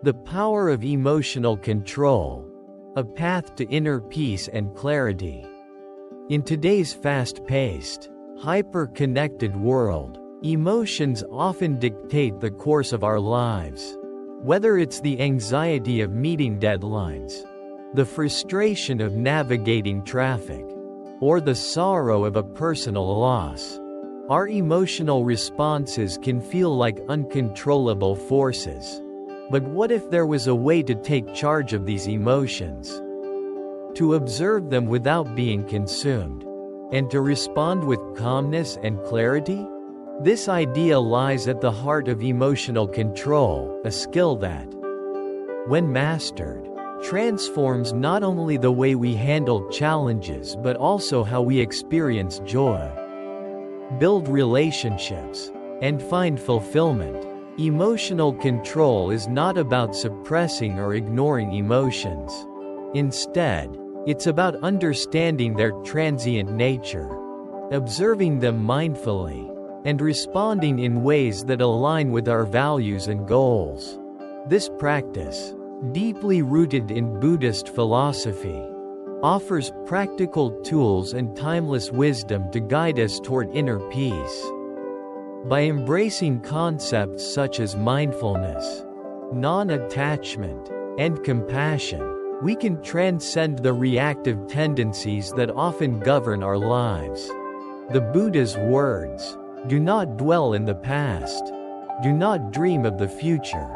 The Power of Emotional Control. A Path to Inner Peace and Clarity. In today's fast-paced, hyper-connected world, emotions often dictate the course of our lives. Whether it's the anxiety of meeting deadlines, the frustration of navigating traffic, or the sorrow of a personal loss, our emotional responses can feel like uncontrollable forces. But what if there was a way to take charge of these emotions? To observe them without being consumed, and to respond with calmness and clarity? This idea lies at the heart of emotional control, a skill that, when mastered, transforms not only the way we handle challenges but also how we experience joy, build relationships, and find fulfillment. Emotional control is not about suppressing or ignoring emotions. Instead, it's about understanding their transient nature, observing them mindfully, and responding in ways that align with our values and goals. This practice, deeply rooted in Buddhist philosophy, offers practical tools and timeless wisdom to guide us toward inner peace. By embracing concepts such as mindfulness, non-attachment, and compassion, we can transcend the reactive tendencies that often govern our lives. The Buddha's words, "Do not dwell in the past. Do not dream of the future.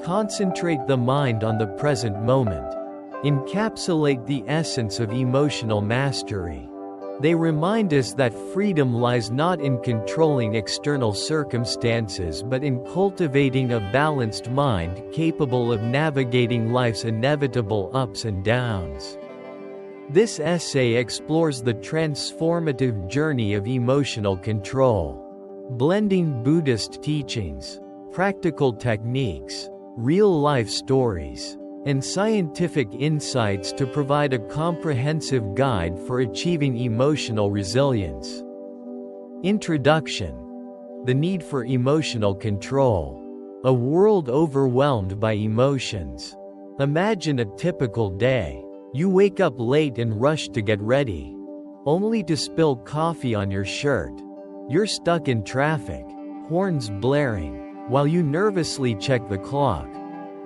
Concentrate the mind on the present moment," encapsulate the essence of emotional mastery. They remind us that freedom lies not in controlling external circumstances but in cultivating a balanced mind capable of navigating life's inevitable ups and downs. This essay explores the transformative journey of emotional control, blending Buddhist teachings, practical techniques, real-life stories, and scientific insights to provide a comprehensive guide for achieving emotional resilience. Introduction. The need for emotional control. A world overwhelmed by emotions. Imagine a typical day. You wake up late and rush to get ready, only to spill coffee on your shirt. You're stuck in traffic, horns blaring, while you nervously check the clock.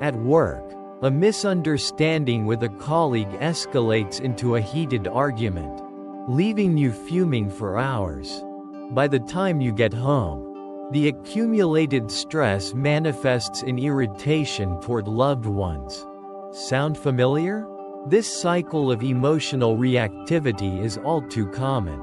At work, a misunderstanding with a colleague escalates into a heated argument, leaving you fuming for hours. By the time you get home, the accumulated stress manifests in irritation toward loved ones. Sound familiar? This cycle of emotional reactivity is all too common.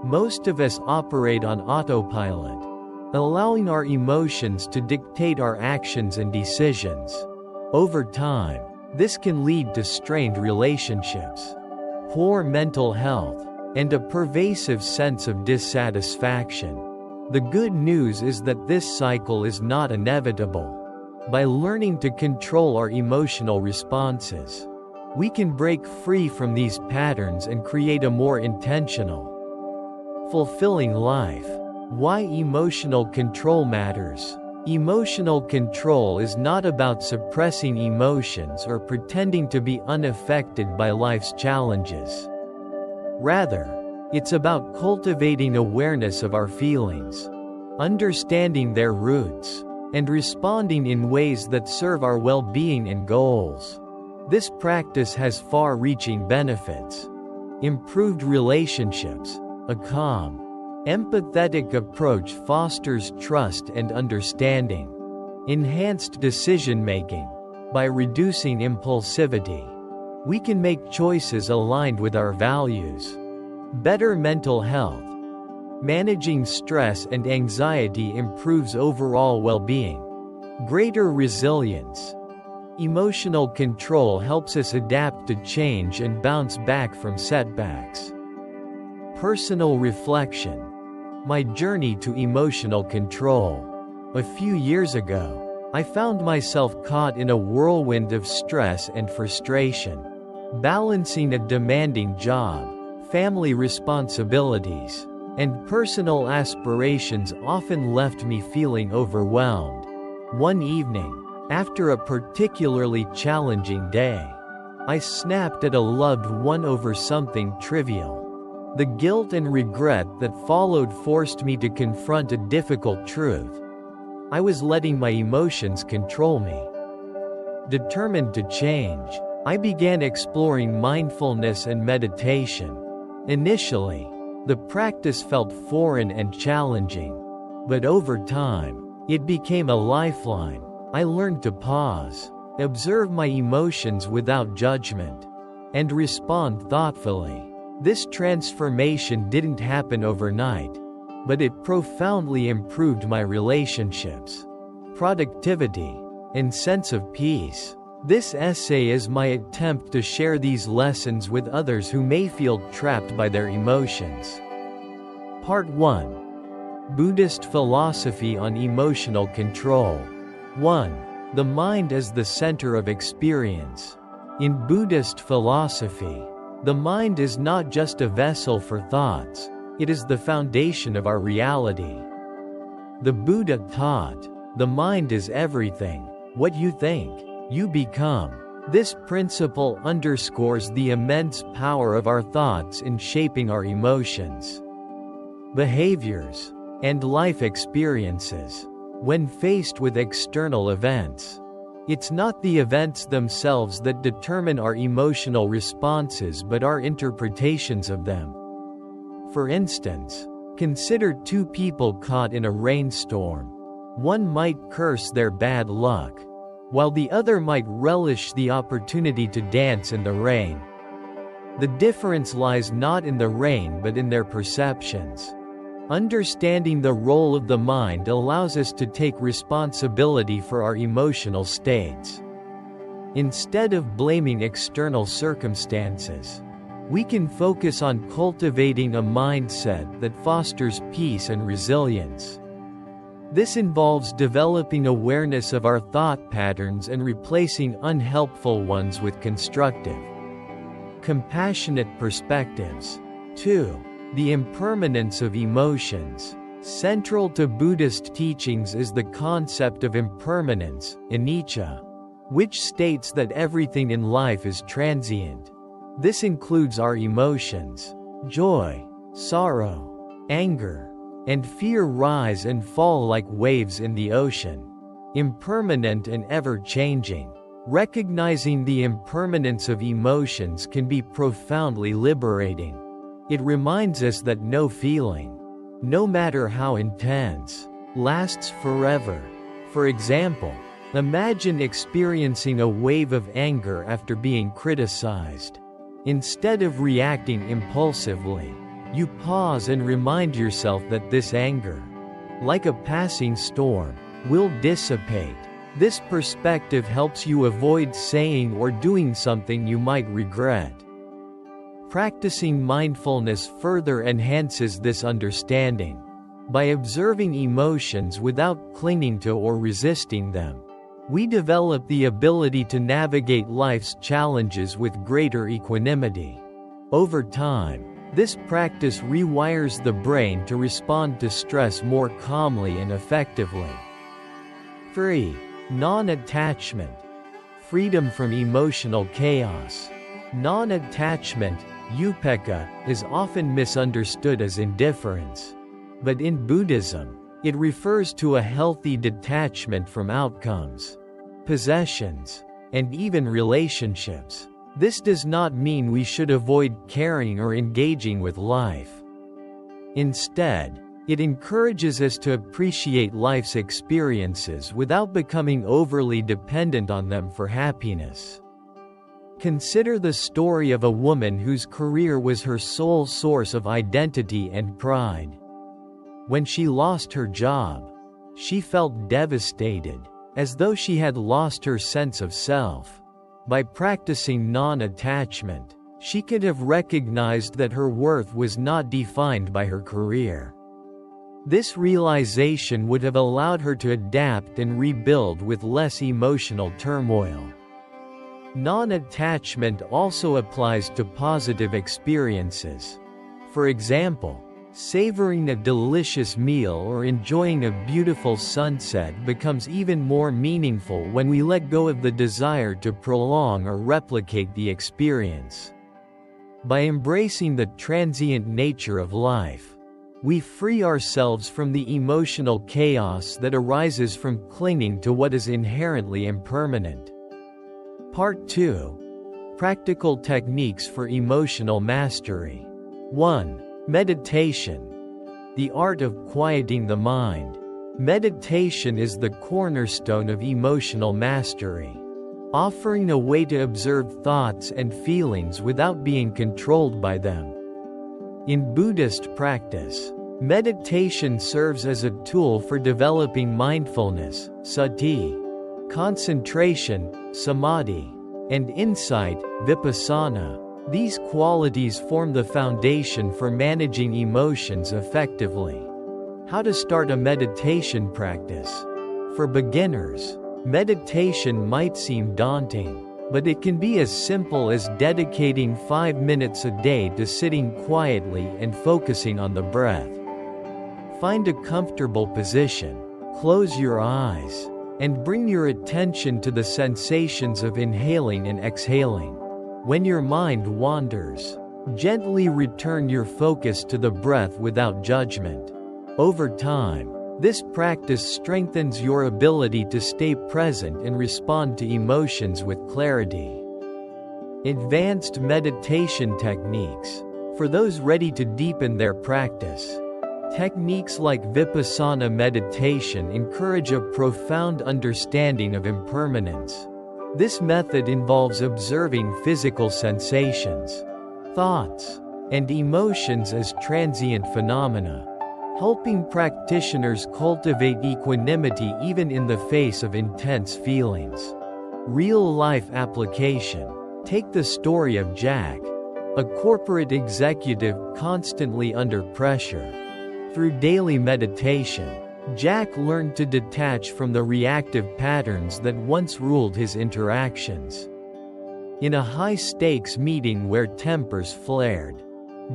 Most of us operate on autopilot, allowing our emotions to dictate our actions and decisions. Over time, this can lead to strained relationships, poor mental health, and a pervasive sense of dissatisfaction. The good news is that this cycle is not inevitable. By learning to control our emotional responses, we can break free from these patterns and create a more intentional, fulfilling life. Why emotional control matters. Emotional control is not about suppressing emotions or pretending to be unaffected by life's challenges. Rather, it's about cultivating awareness of our feelings, understanding their roots, and responding in ways that serve our well-being and goals. This practice has far-reaching benefits. Improved relationships. A calm, empathetic approach fosters trust and understanding. Enhanced decision-making. By reducing impulsivity, we can make choices aligned with our values. Better mental health. Managing stress and anxiety improves overall well-being. Greater resilience. Emotional control helps us adapt to change and bounce back from setbacks. Personal reflection. My journey to emotional control. A few years ago, I found myself caught in a whirlwind of stress and frustration. Balancing a demanding job, family responsibilities, and personal aspirations often left me feeling overwhelmed. One evening, After a particularly challenging day, I snapped at a loved one over something trivial. The guilt and regret that followed forced me to confront a difficult truth. I was letting my emotions control me. Determined to change, I began exploring mindfulness and meditation. Initially, the practice felt foreign and challenging, but over time, it became a lifeline. I learned to pause, observe my emotions without judgment, and respond thoughtfully. This transformation didn't happen overnight, but it profoundly improved my relationships, productivity, and sense of peace. This essay is my attempt to share these lessons with others who may feel trapped by their emotions. Part 1. Buddhist Philosophy on Emotional Control. 1. The mind as the center of experience. In Buddhist philosophy, the mind is not just a vessel for thoughts, it is the foundation of our reality. The Buddha taught, the mind is everything. What you think, you become. This principle underscores the immense power of our thoughts in shaping our emotions, behaviors, and life experiences. When faced with external events, it's not the events themselves that determine our emotional responses but our interpretations of them. For instance, consider two people caught in a rainstorm. One might curse their bad luck, while the other might relish the opportunity to dance in the rain. The difference lies not in the rain but in their perceptions. Understanding the role of the mind allows us to take responsibility for our emotional states. Instead of blaming external circumstances, we can focus on cultivating a mindset that fosters peace and resilience. This involves developing awareness of our thought patterns and replacing unhelpful ones with constructive, compassionate perspectives. 2. The impermanence of emotions. Central to Buddhist teachings is the concept of impermanence, anicca, which states that everything in life is transient. This includes our emotions. Joy, sorrow, anger, and fear rise and fall like waves in the ocean, impermanent and ever-changing. Recognizing the impermanence of emotions can be profoundly liberating. It reminds us that no feeling, no matter how intense, lasts forever. For example, imagine experiencing a wave of anger after being criticized. Instead of reacting impulsively, you pause and remind yourself that this anger, like a passing storm, will dissipate. This perspective helps you avoid saying or doing something you might regret. Practicing mindfulness further enhances this understanding. By observing emotions without clinging to or resisting them, we develop the ability to navigate life's challenges with greater equanimity. Over time, this practice rewires the brain to respond to stress more calmly and effectively. 3. Non-attachment. Freedom from emotional chaos. Non-attachment, upekkha, is often misunderstood as indifference. But in Buddhism, it refers to a healthy detachment from outcomes, possessions, and even relationships. This does not mean we should avoid caring or engaging with life. Instead, it encourages us to appreciate life's experiences without becoming overly dependent on them for happiness. Consider the story of a woman whose career was her sole source of identity and pride. When she lost her job, she felt devastated, as though she had lost her sense of self. By practicing non-attachment, she could have recognized that her worth was not defined by her career. This realization would have allowed her to adapt and rebuild with less emotional turmoil. Non-attachment also applies to positive experiences. For example, Savoring a delicious meal or enjoying a beautiful sunset becomes even more meaningful when we let go of the desire to prolong or replicate the experience. By embracing the transient nature of life, we free ourselves from the emotional chaos that arises from clinging to what is inherently impermanent. Part 2. Practical Techniques for Emotional Mastery. 1. Meditation. The art of quieting the mind. Meditation is the cornerstone of emotional mastery, offering a way to observe thoughts and feelings without being controlled by them. In Buddhist practice, meditation serves as a tool for developing mindfulness, sati, concentration, samadhi, and insight, vipassana. These qualities form the foundation for managing emotions effectively. How to start a meditation practice? For beginners, meditation might seem daunting, but it can be as simple as dedicating 5 minutes a day to sitting quietly and focusing on the breath. Find a comfortable position, close your eyes, and bring your attention to the sensations of inhaling and exhaling. When your mind wanders, gently return your focus to the breath without judgment. Over time, this practice strengthens your ability to stay present and respond to emotions with clarity. Advanced meditation techniques. For those ready to deepen their practice, techniques like vipassana meditation encourage a profound understanding of impermanence. This method involves observing physical sensations, thoughts, and emotions as transient phenomena, helping practitioners cultivate equanimity even in the face of intense feelings. Real-life application. Take the story of Jack, a corporate executive constantly under pressure. Through daily meditation, Jack learned to detach from the reactive patterns that once ruled his interactions. In a high-stakes meeting where tempers flared,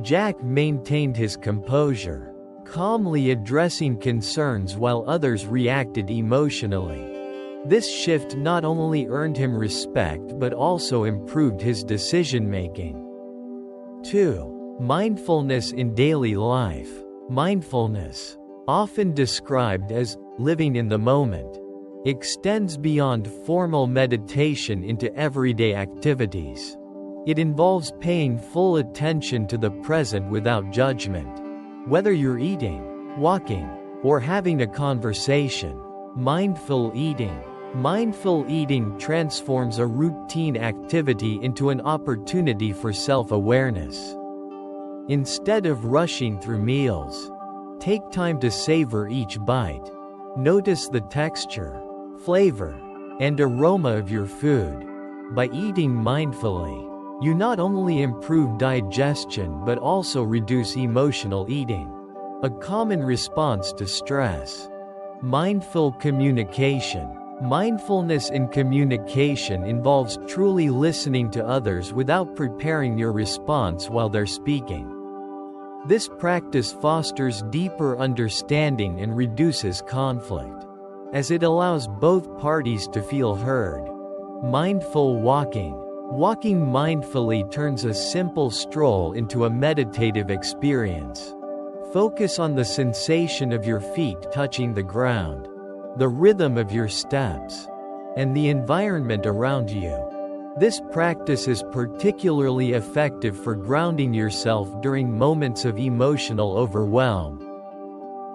Jack maintained his composure, calmly addressing concerns while others reacted emotionally. This shift not only earned him respect but also improved his decision-making. 2. Mindfulness in daily life. Mindfulness, often described as living in the moment, extends beyond formal meditation into everyday activities. It involves paying full attention to the present without judgment. Whether you're eating, walking, or having a conversation, mindful eating transforms a routine activity into an opportunity for self-awareness. Instead of rushing through meals, take time to savor each bite. Notice the texture, flavor, and aroma of your food. By eating mindfully, you not only improve digestion but also reduce emotional eating, a common response to stress. Mindful communication. Mindfulness in communication involves truly listening to others without preparing your response while they're speaking. This practice fosters deeper understanding and reduces conflict, as it allows both parties to feel heard. Mindful walking. Walking mindfully turns a simple stroll into a meditative experience. Focus on the sensation of your feet touching the ground, the rhythm of your steps, and the environment around you. This practice is particularly effective for grounding yourself during moments of emotional overwhelm.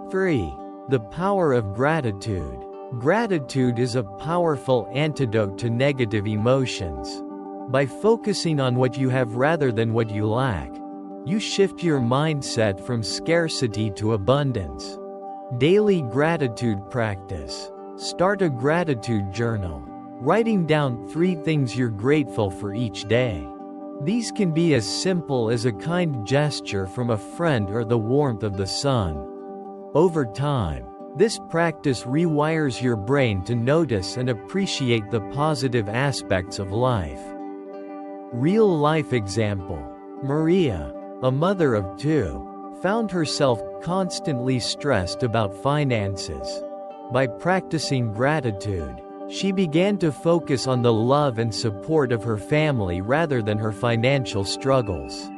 3. The power of gratitude. Gratitude is a powerful antidote to negative emotions. By focusing on what you have rather than what you lack, you shift your mindset from scarcity to abundance. Daily gratitude practice. Start a gratitude journal, writing down 3 things you're grateful for each day. These can be as simple as a kind gesture from a friend or the warmth of the sun. Over time, this practice rewires your brain to notice and appreciate the positive aspects of life. Real-life example. Maria, a mother of 2, found herself constantly stressed about finances. By practicing gratitude, she began to focus on the love and support of her family rather than her financial struggles.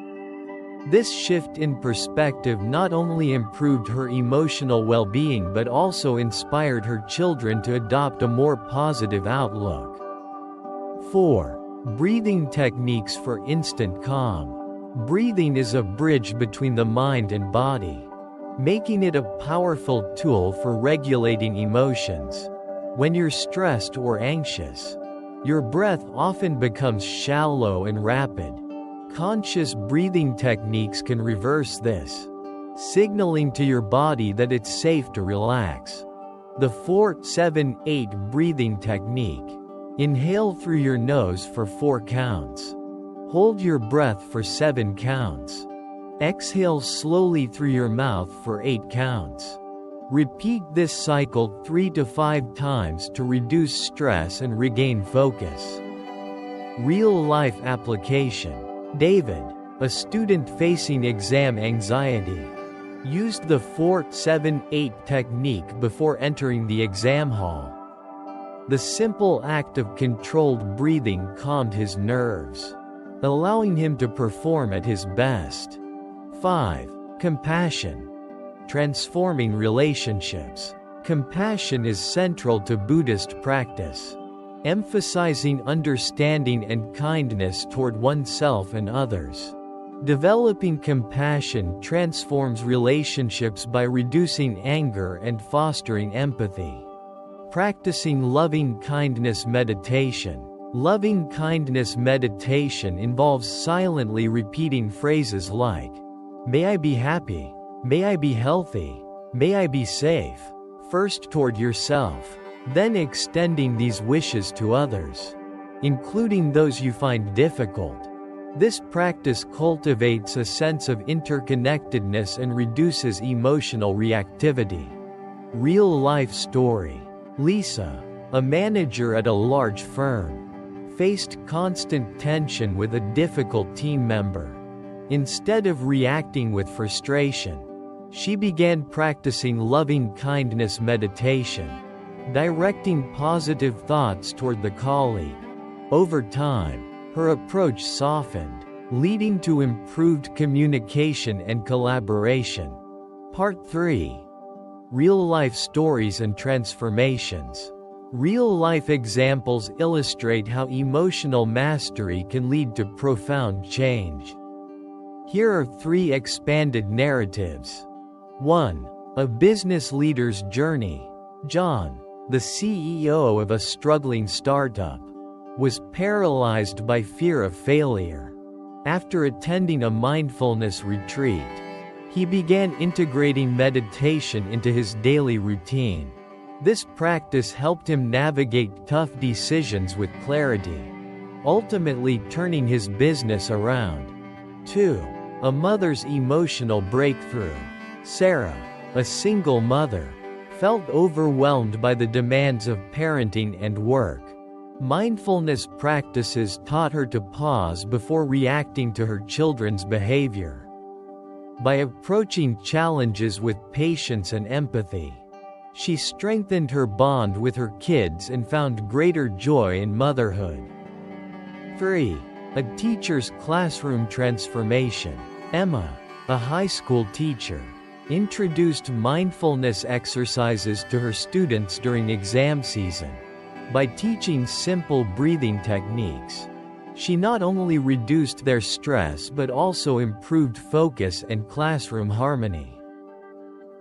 This shift in perspective not only improved her emotional well-being but also inspired her children to adopt a more positive outlook. 4. Breathing techniques for instant calm. Breathing is a bridge between the mind and body, making it a powerful tool for regulating emotions. When you're stressed or anxious, your breath often becomes shallow and rapid. Conscious breathing techniques can reverse this, signaling to your body that it's safe to relax. The 4-7-8 breathing technique. Inhale through your nose for 4 counts. Hold your breath for 7 counts. Exhale slowly through your mouth for 8 counts. Repeat this cycle 3 to 5 times to reduce stress and regain focus. Real-life application. David, a student facing exam anxiety, used the 4-7-8 technique before entering the exam hall. The simple act of controlled breathing calmed his nerves, allowing him to perform at his best. 5. Compassion. Transforming relationships. Compassion is central to Buddhist practice, emphasizing understanding and kindness toward oneself and others. Developing compassion transforms relationships by reducing anger and fostering empathy. Practicing loving-kindness meditation. Loving-kindness meditation involves silently repeating phrases like, "May I be happy," "May I be healthy," "May I be safe," first toward yourself, then extending these wishes to others, including those you find difficult. This practice cultivates a sense of interconnectedness and reduces emotional reactivity. Real-life story. Lisa, a manager at a large firm, faced constant tension with a difficult team member. Instead of reacting with frustration, she began practicing loving-kindness meditation, directing positive thoughts toward the colleague. Over time, her approach softened, leading to improved communication and collaboration. Part 3. Real-life stories and transformations. Real-life examples illustrate how emotional mastery can lead to profound change. Here are 3 expanded narratives. 1. A business leader's journey. John, the CEO of a struggling startup, was paralyzed by fear of failure. After attending a mindfulness retreat, he began integrating meditation into his daily routine. This practice helped him navigate tough decisions with clarity, ultimately turning his business around. 2. A mother's emotional breakthrough. Sarah, a single mother, felt overwhelmed by the demands of parenting and work. Mindfulness practices taught her to pause before reacting to her children's behavior. By approaching challenges with patience and empathy, she strengthened her bond with her kids and found greater joy in motherhood. 3. A teacher's classroom transformation. Emma, a high school teacher, introduced mindfulness exercises to her students during exam season. By teaching simple breathing techniques, she not only reduced their stress but also improved focus and classroom harmony.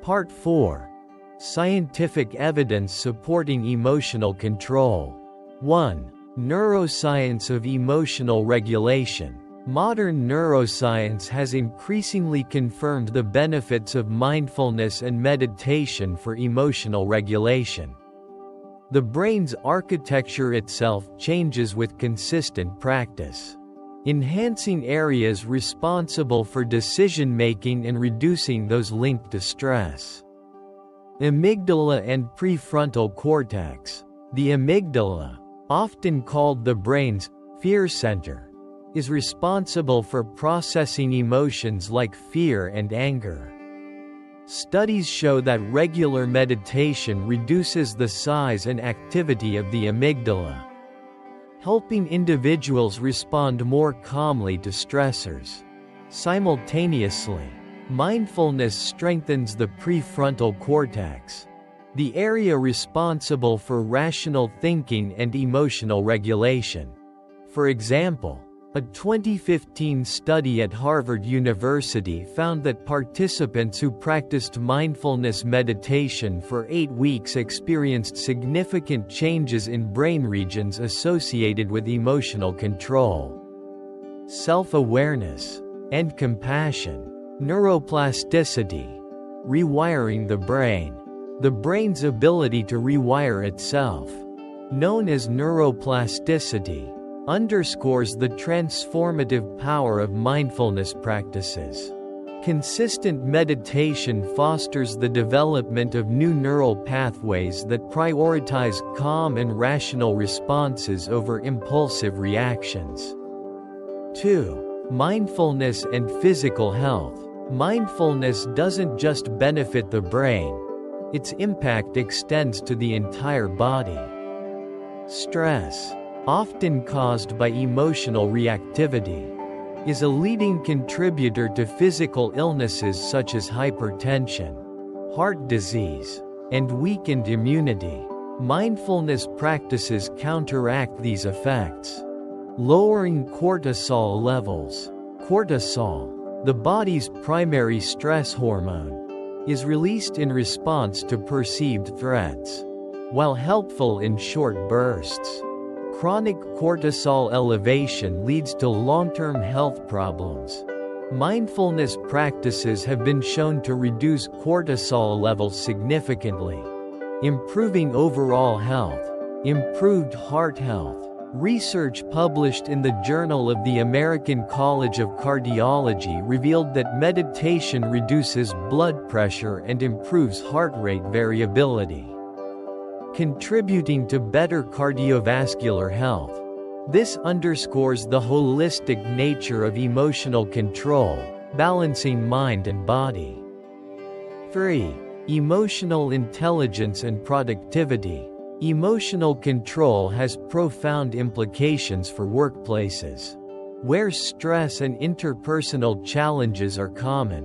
Part 4. Scientific evidence supporting emotional control. 1. Neuroscience of emotional regulation. Modern neuroscience has increasingly confirmed the benefits of mindfulness and meditation for emotional regulation. The brain's architecture itself changes with consistent practice, enhancing areas responsible for decision-making and reducing those linked to stress. Amygdala and prefrontal cortex. The amygdala, often called the brain's fear center, is responsible for processing emotions like fear and anger. Studies show that regular meditation reduces the size and activity of the amygdala, helping individuals respond more calmly to stressors. Simultaneously, mindfulness strengthens the prefrontal cortex, the area responsible for rational thinking and emotional regulation. For example, a 2015 study at Harvard University found that participants who practiced mindfulness meditation for 8 weeks experienced significant changes in brain regions associated with emotional control, self-awareness, and compassion. Neuroplasticity, rewiring the brain. The brain's ability to rewire itself, known as neuroplasticity, underscores the transformative power of mindfulness practices. Consistent meditation fosters the development of new neural pathways that prioritize calm and rational responses over impulsive reactions. 2. Mindfulness and physical health. Mindfulness doesn't just benefit the brain, its impact extends to the entire body. Stress, often caused by emotional reactivity, is a leading contributor to physical illnesses such as hypertension, heart disease, and weakened immunity. Mindfulness practices counteract these effects, lowering cortisol levels. Cortisol, the body's primary stress hormone, is released in response to perceived threats. While helpful in short bursts, chronic cortisol elevation leads to long-term health problems. Mindfulness practices have been shown to reduce cortisol levels significantly, improving overall health. Improved heart health. Research published in the Journal of the American College of Cardiology revealed that meditation reduces blood pressure and improves heart rate variability, contributing to better cardiovascular health. This underscores the holistic nature of emotional control, balancing mind and body. 3. Emotional intelligence and productivity. Emotional control has profound implications for workplaces, where stress and interpersonal challenges are common.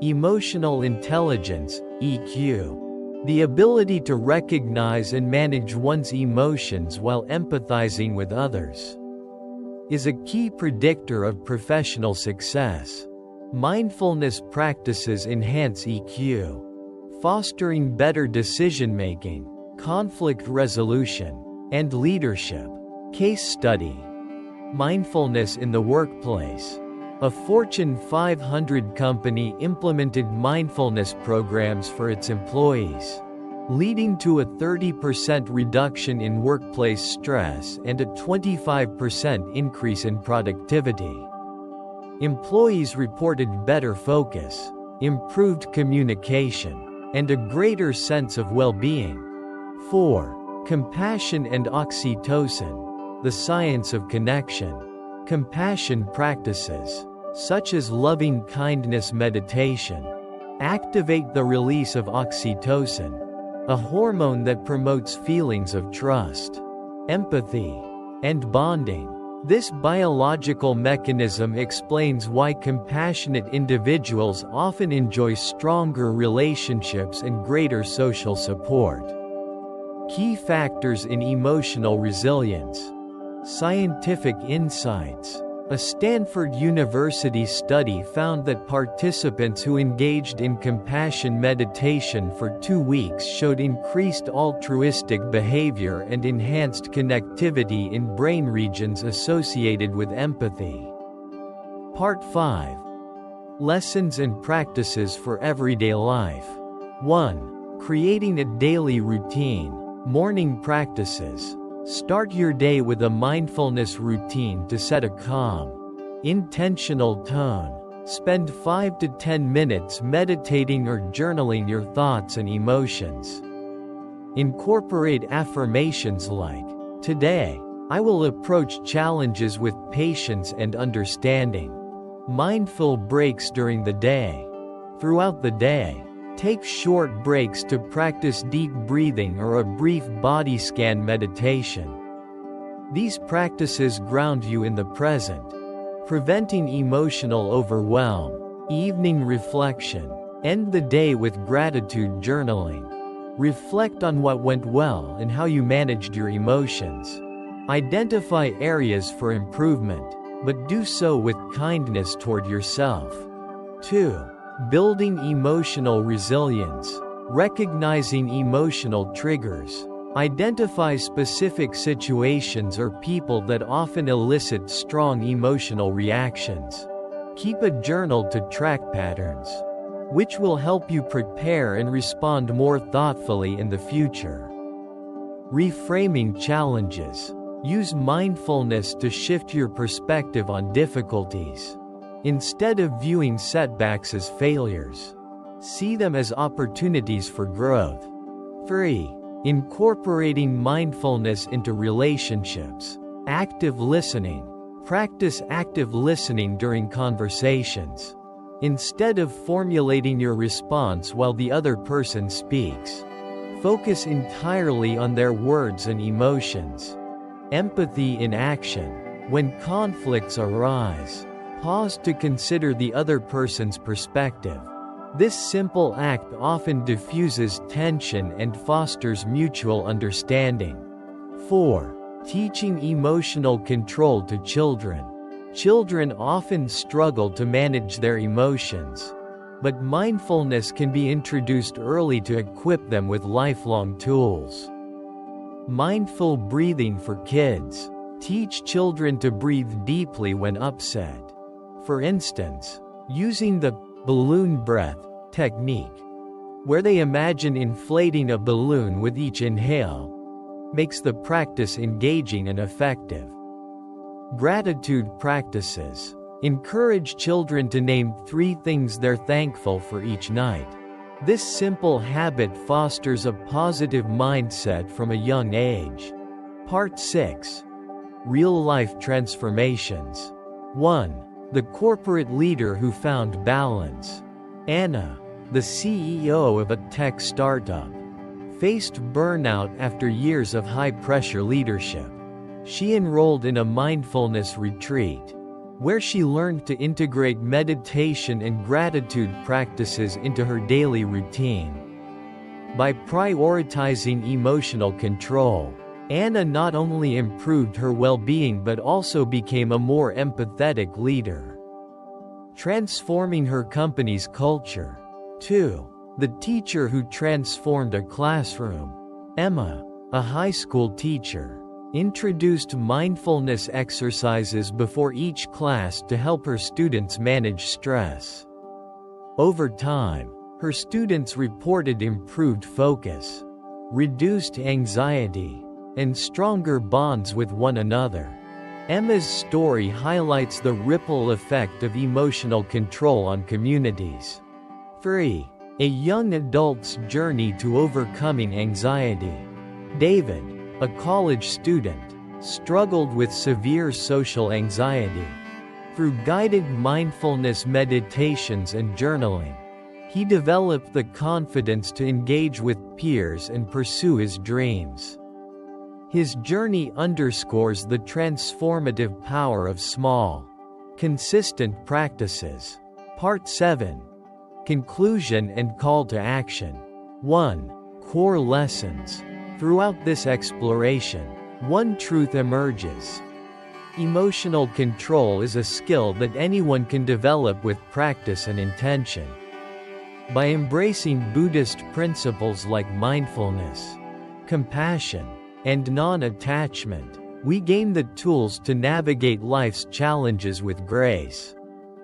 Emotional intelligence, EQ, the ability to recognize and manage one's emotions while empathizing with others, is a key predictor of professional success. Mindfulness practices enhance EQ, fostering better decision-making, conflict resolution, and leadership. Case study: mindfulness in the workplace. A Fortune 500 company implemented mindfulness programs for its employees, leading to a 30% reduction in workplace stress and a 25% increase in productivity. Employees reported better focus, improved communication, and a greater sense of well-being. 4. Compassion and oxytocin, the science of connection. Compassion practices, such as loving-kindness meditation, activate the release of oxytocin, a hormone that promotes feelings of trust, empathy, and bonding. This biological mechanism explains why compassionate individuals often enjoy stronger relationships and greater social support. Key factors in emotional resilience. Scientific insights. A Stanford University study found that participants who engaged in compassion meditation for 2 weeks showed increased altruistic behavior and enhanced connectivity in brain regions associated with empathy. Part 5. Lessons and practices for everyday life. 1. Creating a daily routine. Morning practices. Start your day with a mindfulness routine to set a calm, intentional tone. Spend 5 to 10 minutes meditating or journaling your thoughts and emotions. Incorporate affirmations like, "Today, I will approach challenges with patience and understanding. Mindful breaks during the day. Throughout the day, take short breaks to practice deep breathing or a brief body scan meditation. These practices ground you in the present, preventing emotional overwhelm. Evening reflection. End the day with gratitude journaling. Reflect on what went well and how you managed your emotions. Identify areas for improvement, but do so with kindness toward yourself. 2. Building emotional resilience. Recognizing emotional triggers. Identify specific situations or people that often elicit strong emotional reactions. Keep a journal to track patterns, which will help you prepare and respond more thoughtfully in the future. Reframing challenges. Use mindfulness to shift your perspective on difficulties. Instead of viewing setbacks as failures, see them as opportunities for growth. 3. Incorporating mindfulness into relationships. Active listening. Practice active listening during conversations. Instead of formulating your response while the other person speaks, focus entirely on their words and emotions. Empathy in action. When conflicts arise, pause to consider the other person's perspective. This simple act often diffuses tension and fosters mutual understanding. 4. Teaching emotional control to children. Children often struggle to manage their emotions, but mindfulness can be introduced early to equip them with lifelong tools. Mindful breathing for kids. Teach children to breathe deeply when upset. For instance, using the balloon breath technique, where they imagine inflating a balloon with each inhale, makes the practice engaging and effective. Gratitude practices. Encourage children to name 3 things they're thankful for each night. This simple habit fosters a positive mindset from a young age. Part 6. Real-life transformations. 1. The corporate leader who found balance. Anna, the CEO of a tech startup, faced burnout after years of high-pressure leadership. She enrolled in a mindfulness retreat, where she learned to integrate meditation and gratitude practices into her daily routine. By prioritizing emotional control, Anna not only improved her well-being but also became a more empathetic leader, transforming her company's culture. 2. The teacher who transformed a classroom. Emma, a high school teacher, introduced mindfulness exercises before each class to help her students manage stress. Over time, her students reported improved focus, reduced anxiety, and stronger bonds with one another. Emma's story highlights the ripple effect of emotional control on communities. 3. A young adult's journey to overcoming anxiety. David, a college student, struggled with severe social anxiety. Through guided mindfulness meditations and journaling, he developed the confidence to engage with peers and pursue his dreams. His journey underscores the transformative power of small, consistent practices. Part 7. Conclusion and call to action. 1. Core lessons. Throughout this exploration, one truth emerges. Emotional control is a skill that anyone can develop with practice and intention. By embracing Buddhist principles like mindfulness, compassion, and non-attachment, we gain the tools to navigate life's challenges with grace.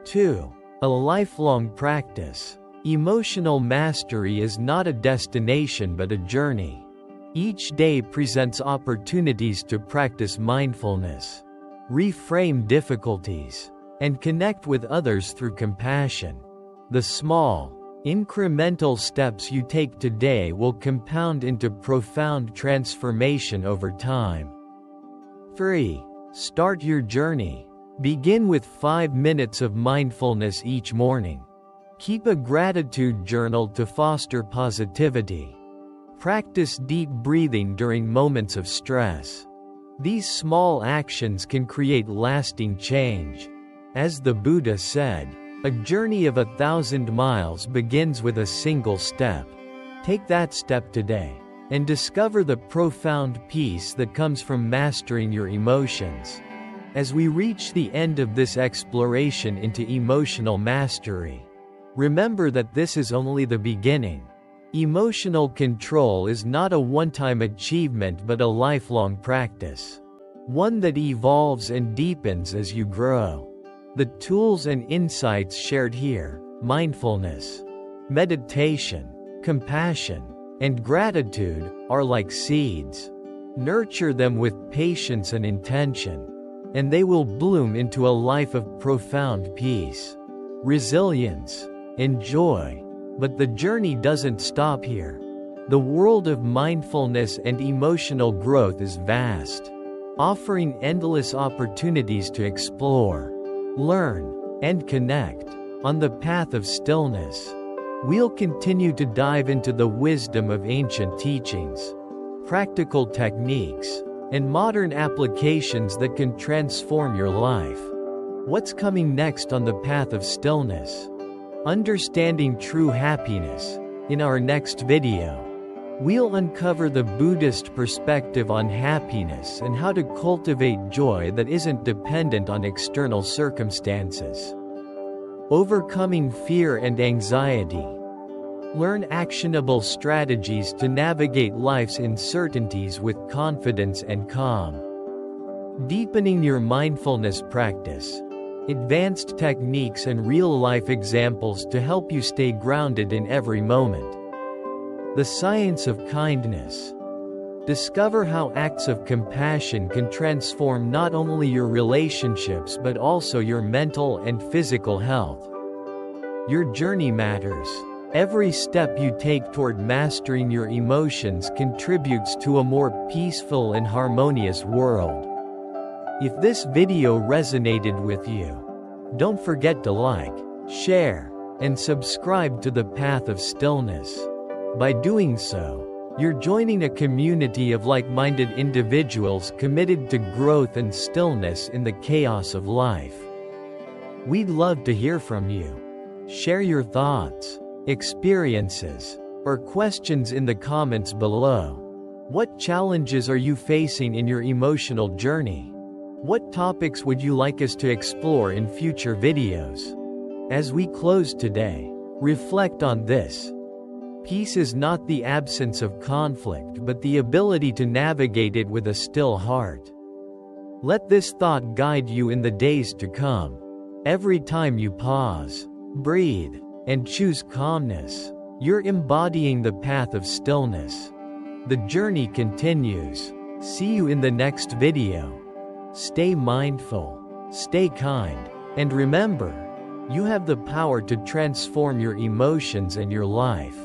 2. A lifelong practice. Emotional mastery is not a destination but a journey. Each day presents opportunities to practice mindfulness, reframe difficulties, and connect with others through compassion. The small, incremental steps you take today will compound into profound transformation over time. free. Start your journey. Begin with 5 minutes of mindfulness each morning. Keep a gratitude journal to foster positivity. Practice deep breathing during moments of stress. These small actions can create lasting change. As the Buddha said, a journey of 1,000 miles begins with a single step. Take that step today, and discover the profound peace that comes from mastering your emotions. As we reach the end of this exploration into emotional mastery, remember that this is only the beginning. Emotional control is not a one-time achievement but a lifelong practice. One that evolves and deepens as you grow. The tools and insights shared here, mindfulness, meditation, compassion, and gratitude, are like seeds. Nurture them with patience and intention, and they will bloom into a life of profound peace, resilience, and joy. But the journey doesn't stop here. The world of mindfulness and emotional growth is vast, offering endless opportunities to explore, learn, and connect. On the path of stillness, we'll continue to dive into the wisdom of ancient teachings, practical techniques, and modern applications that can transform your life. What's coming next on the path of stillness? Understanding true happiness. In our next video, we'll uncover the Buddhist perspective on happiness and how to cultivate joy that isn't dependent on external circumstances. Overcoming fear and anxiety. Learn actionable strategies to navigate life's uncertainties with confidence and calm. Deepening your mindfulness practice. Advanced techniques and real-life examples to help you stay grounded in every moment. The science of kindness. Discover how acts of compassion can transform not only your relationships but also your mental and physical health. Your journey matters. Every step you take toward mastering your emotions contributes to a more peaceful and harmonious world. If this video resonated with you, don't forget to like, share, and subscribe to the Path of Stillness. By doing so, you're joining a community of like-minded individuals committed to growth and stillness in the chaos of life. We'd love to hear from you. Share your thoughts, experiences, or questions in the comments below. What challenges are you facing in your emotional journey? What topics would you like us to explore in future videos? As we close today, reflect on this. Peace is not the absence of conflict but the ability to navigate it with a still heart. Let this thought guide you in the days to come. Every time you pause, breathe, and choose calmness, you're embodying the path of stillness. The journey continues. See you in the next video. Stay mindful, stay kind, and remember, you have the power to transform your emotions and your life.